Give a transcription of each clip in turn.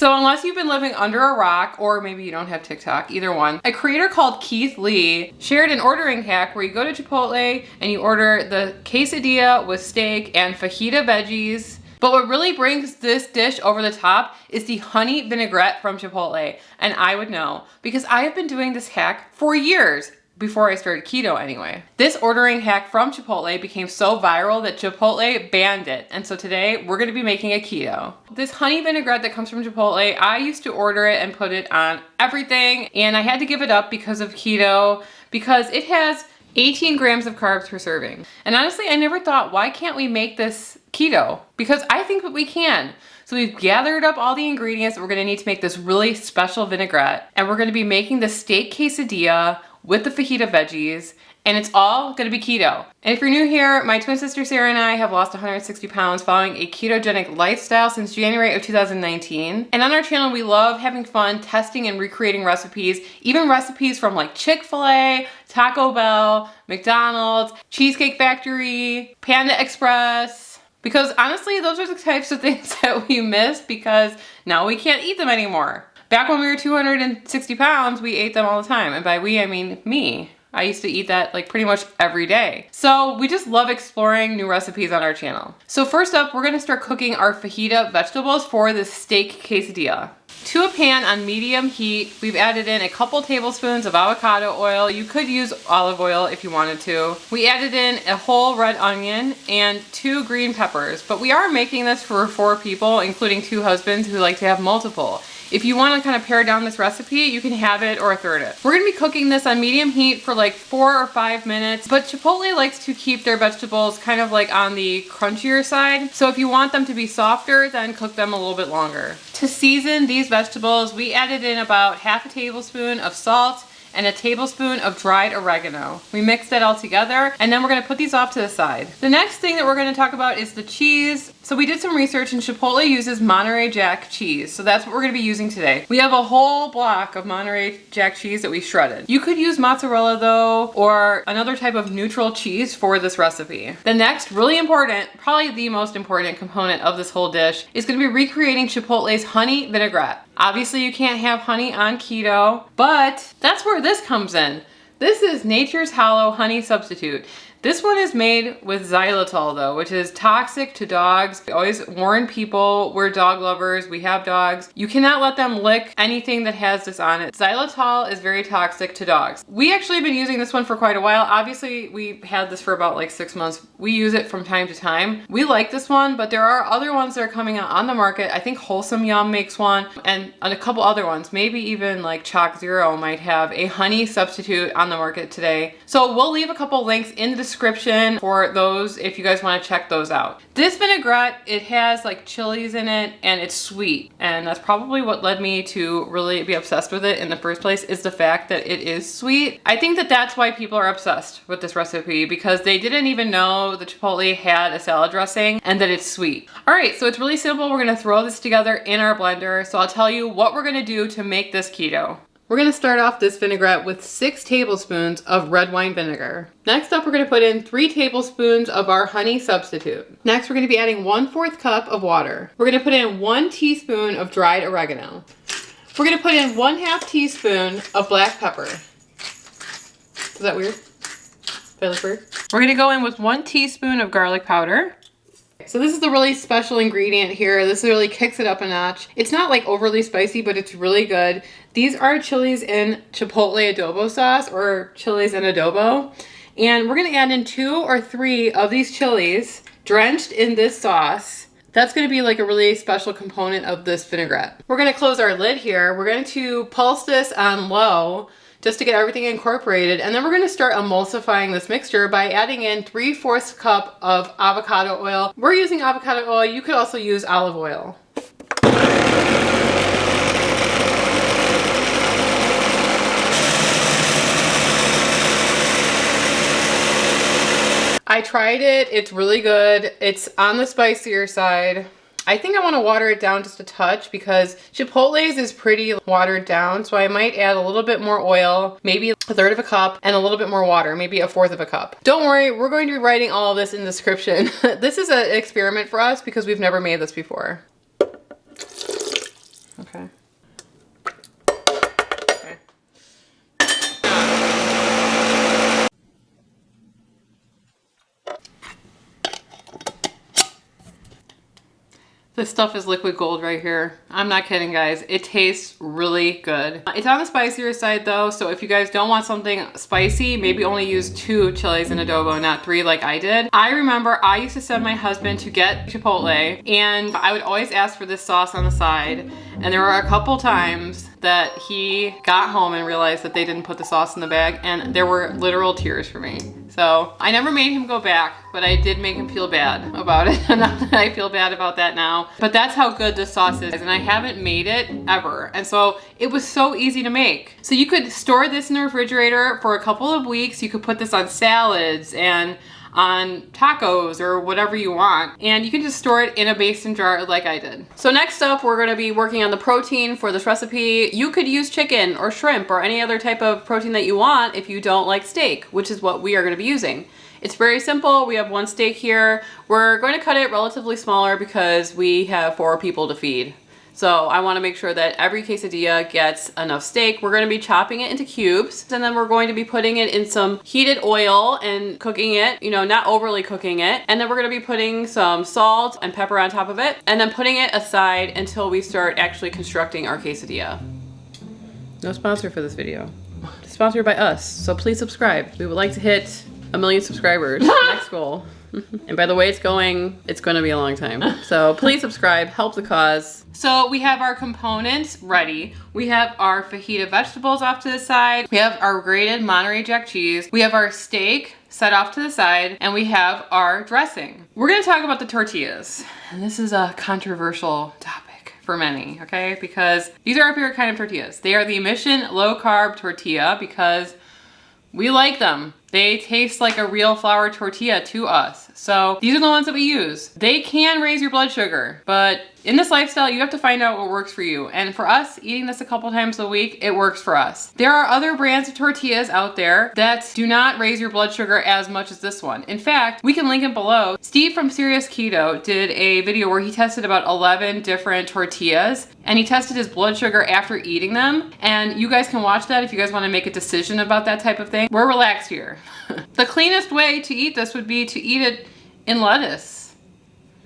So unless you've been living under a rock, or maybe you don't have TikTok, either one, a creator called Keith Lee shared an ordering hack where you go to Chipotle and you order the quesadilla with steak and fajita veggies. But what really brings this dish over the top is the honey vinaigrette from Chipotle. And I would know because I have been doing this hack for years. Before I started keto anyway. This ordering hack from Chipotle became so viral that Chipotle banned it. And so today we're gonna be making a keto. This honey vinaigrette that comes from Chipotle, I used to order it and put it on everything. And I had to give it up because of keto, because it has 18 grams of carbs per serving. And honestly, I never thought, why can't we make this keto? Because I think that we can. So we've gathered up all the ingredients that we're gonna need to make this really special vinaigrette. And we're gonna be making the steak quesadilla with the fajita veggies, and it's all gonna be keto. And if you're new here, my twin sister Sarah and I have lost 160 pounds following a ketogenic lifestyle since January of 2019. And on our channel, we love having fun testing and recreating recipes, even recipes from like Chick-fil-A, Taco Bell, McDonald's, Cheesecake Factory, Panda Express. Because honestly, those are the types of things that we miss because now we can't eat them anymore. Back when we were 260 pounds, we ate them all the time. And by we, I mean me. I used to eat that like pretty much every day. So we just love exploring new recipes on our channel. So first up, we're gonna start cooking our fajita vegetables for this steak quesadilla. To a pan on medium heat, we've added in a couple tablespoons of avocado oil. You could use olive oil if you wanted to. We added in a whole red onion and 2 green peppers, but we are making this for 4 people, including 2 husbands who like to have multiple. If you want to kind of pare down this recipe, you can have it or third it. We're going to be cooking this on medium heat for like 4 or 5 minutes, but Chipotle likes to keep their vegetables kind of like on the crunchier side. So if you want them to be softer, then cook them a little bit longer. To season these vegetables, we added in about half a tablespoon of salt and a tablespoon of dried oregano. We mixed that all together, and then we're gonna put these off to the side. The next thing that we're gonna talk about is the cheese. So we did some research and Chipotle uses Monterey Jack cheese. So that's what we're gonna be using today. We have a whole block of Monterey Jack cheese that we shredded. You could use mozzarella though, or another type of neutral cheese for this recipe. The next really important, probably the most important component of this whole dish is gonna be recreating Chipotle's honey vinaigrette. Obviously you can't have honey on keto, but that's where this comes in. This is Nature's Hollow Honey Substitute. This one is made with xylitol though, which is toxic to dogs. I always warn people, we're dog lovers, we have dogs. You cannot let them lick anything that has this on it. Xylitol is very toxic to dogs. We actually have been using this one for quite a while. Obviously, we had this for about like 6 months. We use it from time to time. We like this one, but there are other ones that are coming out on the market. I think Wholesome Yum makes one, and a couple other ones. Maybe even like Chalk Zero might have a honey substitute on the market today. So we'll leave a couple links in the description for those if you guys want to check those out. This vinaigrette, it has like chilies in it and it's sweet, and that's probably what led me to really be obsessed with it in the first place, is the fact that it is sweet. I think that that's why people are obsessed with this recipe, because they didn't even know that Chipotle had a salad dressing and that it's sweet. All right, so it's really simple. We're gonna throw this together in our blender. So I'll tell you what we're gonna do to make this keto. We're gonna start off this vinaigrette with 6 tablespoons of red wine vinegar. Next up, we're gonna put in 3 tablespoons of our honey substitute. Next, we're gonna be adding 1/4 cup of water. We're gonna put in 1 teaspoon of dried oregano. We're gonna put in 1/2 teaspoon of black pepper. Is that weird? Did I look weird? We're gonna go in with 1 teaspoon of garlic powder. So this is the really special ingredient here. This really kicks it up a notch. It's not like overly spicy, but it's really good. These are chilies in Chipotle adobo sauce, or chilies in adobo. And we're gonna add in 2 or 3 of these chilies drenched in this sauce. That's gonna be like a really special component of this vinaigrette. We're gonna close our lid here. We're going to pulse this on low just to get everything incorporated. And then we're gonna start emulsifying this mixture by adding in 3/4 cup of avocado oil. We're using avocado oil. You could also use olive oil. I tried it, it's really good. It's on the spicier side. I think I want to water it down just a touch because Chipotle's is pretty watered down, so I might add a little bit more oil, maybe 1/3 cup, and a little bit more water, maybe 1/4 cup. Don't worry, we're going to be writing all of this in the description. This is an experiment for us because we've never made this before. Okay. This stuff is liquid gold right here. I'm not kidding, guys. It tastes really good. It's on the spicier side though, so if you guys don't want something spicy, maybe only use 2 chilies in adobo, not 3 like I did. I remember I used to send my husband to get Chipotle, and I would always ask for this sauce on the side, and there were a couple times that he got home and realized that they didn't put the sauce in the bag, and there were literal tears for me. So I never made him go back, but I did make him feel bad about it. Not that I feel bad about that now, but that's how good this sauce is, and I haven't made it ever. And so it was so easy to make. So you could store this in the refrigerator for a couple of weeks. You could put this on salads and on tacos or whatever you want, and you can just store it in a mason jar like I did. So next up, we're gonna be working on the protein for this recipe. You could use chicken or shrimp or any other type of protein that you want if you don't like steak, which is what we are gonna be using. It's very simple. We have 1 steak here. We're going to cut it relatively smaller because we have 4 people to feed. So I want to make sure that every quesadilla gets enough steak. We're going to be chopping it into cubes, and then we're going to be putting it in some heated oil and cooking it, you know, not overly cooking it. And then we're going to be putting some salt and pepper on top of it, and then putting it aside until we start actually constructing our quesadilla. No sponsor for this video. It's sponsored by us, so please subscribe. We would like to hit 1 million subscribers. Next goal. And by the way it's going to be a long time. So please subscribe, help the cause. So we have our components ready. We have our fajita vegetables off to the side. We have our grated Monterey Jack cheese. We have our steak set off to the side, and we have our dressing. We're gonna talk about the tortillas. And this is a controversial topic for many, okay? Because these are our favorite kind of tortillas. They are the Mission low carb tortilla because we like them. They taste like a real flour tortilla to us. So these are the ones that we use. They can raise your blood sugar, but in this lifestyle, you have to find out what works for you. And for us, eating this a couple times a week, it works for us. There are other brands of tortillas out there that do not raise your blood sugar as much as this one. In fact, we can link it below. Steve from Serious Keto did a video where he tested about 11 different tortillas, and he tested his blood sugar after eating them. And you guys can watch that if you guys want to make a decision about that type of thing. We're relaxed here. The cleanest way to eat this would be to eat it in lettuce.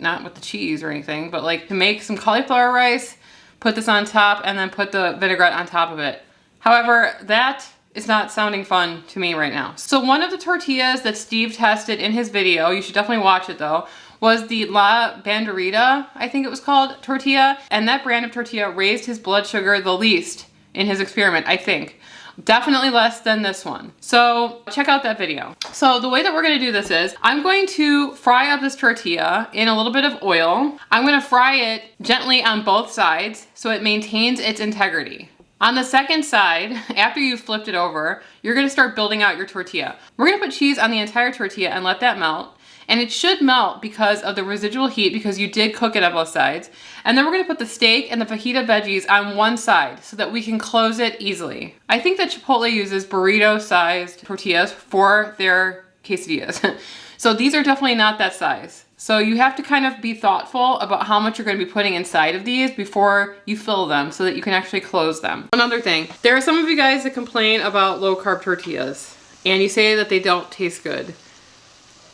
Not with the cheese or anything, but like to make some cauliflower rice, put this on top, and then put the vinaigrette on top of it. However, that is not sounding fun to me right now. So one of the tortillas that Steve tested in his video, you should definitely watch it though, was the La Banderita, I think it was called, tortilla. And that brand of tortilla raised his blood sugar the least in his experiment, I think. Definitely less than this one. So check out that video. So the way that we're gonna do this is, I'm going to fry up this tortilla in a little bit of oil. I'm gonna fry it gently on both sides so it maintains its integrity. On the second side, after you've flipped it over, you're gonna start building out your tortilla. We're gonna put cheese on the entire tortilla and let that melt. And it should melt because of the residual heat, because you did cook it on both sides. And then we're gonna put the steak and the fajita veggies on one side so that we can close it easily. I think that Chipotle uses burrito-sized tortillas for their quesadillas. So these are definitely not that size. So you have to kind of be thoughtful about how much you're gonna be putting inside of these before you fill them so that you can actually close them. Another thing, there are some of you guys that complain about low-carb tortillas and you say that they don't taste good.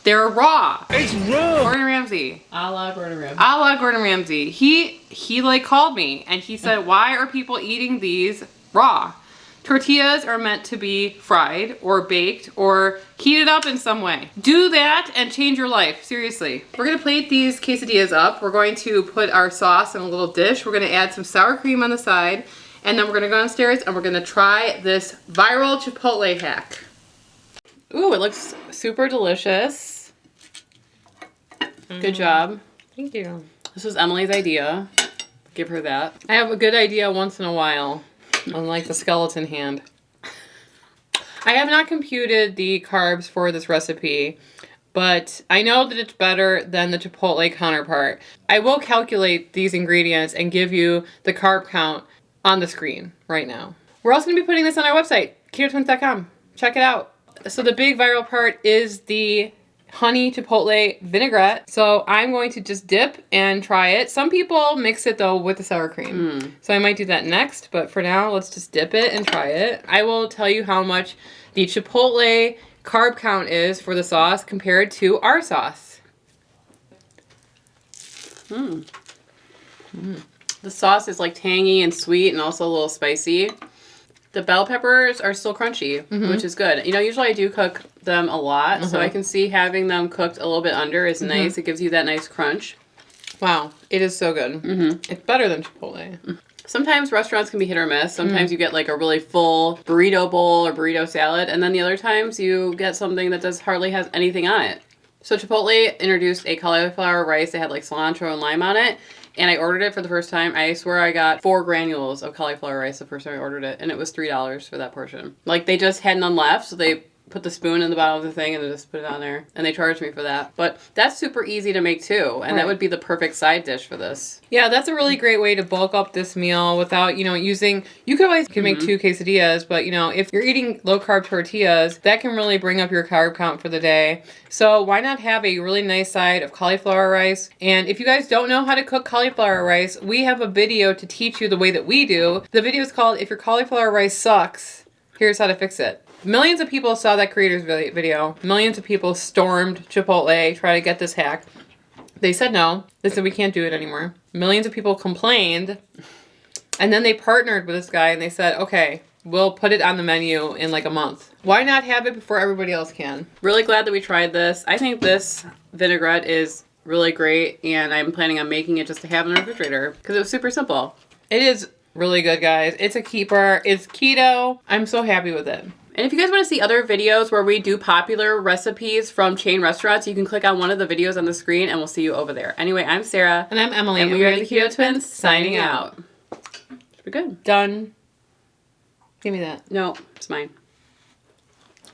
They're raw. It's raw. Gordon Ramsay. A la Gordon Ramsay. A la Gordon Ramsay. He like called me and he said, why are people eating these raw? Tortillas are meant to be fried or baked or heated up in some way. Do that and change your life, seriously. We're gonna plate these quesadillas up. We're going to put our sauce in a little dish. We're gonna add some sour cream on the side, and then we're gonna go downstairs and we're gonna try this viral Chipotle hack. Ooh, it looks super delicious. Good job. Thank you. This was Emily's idea. Give her that. I have a good idea once in a while, unlike the skeleton hand. I have not computed the carbs for this recipe, but I know that it's better than the Chipotle counterpart. I will calculate these ingredients and give you the carb count on the screen right now. We're also going to be putting this on our website, ketotwins.com. Check it out. So the big viral part is the honey chipotle vinaigrette. So I'm going to just dip and try it. Some people mix it though with the sour cream. So I might do that next, but for now, let's just dip it and try it. I will tell you how much the chipotle carb count is for the sauce compared to our sauce. The sauce is like tangy and sweet and also a little spicy. The bell peppers are still crunchy, which is good. You know, usually I do cook them a lot, so I can see having them cooked a little bit under is nice. It gives you that nice crunch. Wow, it is so good. It's better than Chipotle. Sometimes restaurants can be hit or miss. Sometimes you get like a really full burrito bowl or burrito salad, and then the other times you get something that hardly has anything on it. So Chipotle introduced a cauliflower rice that had like cilantro and lime on it. And I ordered it for the first time. I swear I got 4 granules of cauliflower rice the first time I ordered it. And it was $3 for that portion. Like, they just had none left, so they put the spoon in the bottom of the thing and then just put it on there. And they charged me for that. But that's super easy to make too. And that would be the perfect side dish for this. Yeah, that's a really great way to bulk up this meal without, you know, using... You could always make 2 quesadillas, but, you know, if you're eating low-carb tortillas, that can really bring up your carb count for the day. So why not have a really nice side of cauliflower rice? And if you guys don't know how to cook cauliflower rice, we have a video to teach you the way that we do. The video is called If Your Cauliflower Rice Sucks, Here's How to Fix It. Millions of people saw that creator's video. Millions of people stormed Chipotle, try to get this hack. They said no. They said we can't do it anymore. Millions of people complained. And then they partnered with this guy and they said, okay, we'll put it on the menu in like a month. Why not have it before everybody else can? Really glad that we tried this. I think this vinaigrette is really great and I'm planning on making it just to have in the refrigerator because it was super simple. It is really good, guys. It's a keeper. It's keto. I'm so happy with it. And if you guys want to see other videos where we do popular recipes from chain restaurants, you can click on one of the videos on the screen and we'll see you over there. Anyway, I'm Sarah. And I'm Emily. And we are the Keto Twins signing out. We're good. Done. Give me that. No, it's mine.